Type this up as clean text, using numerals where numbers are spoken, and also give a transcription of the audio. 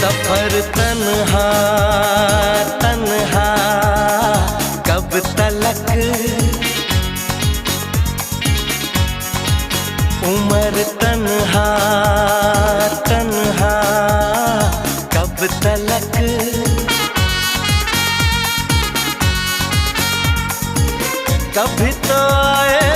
सफर तन्हा तन्हा कब तलक, उम्र तन्हा तन्हा कब तलक। कभी तो आए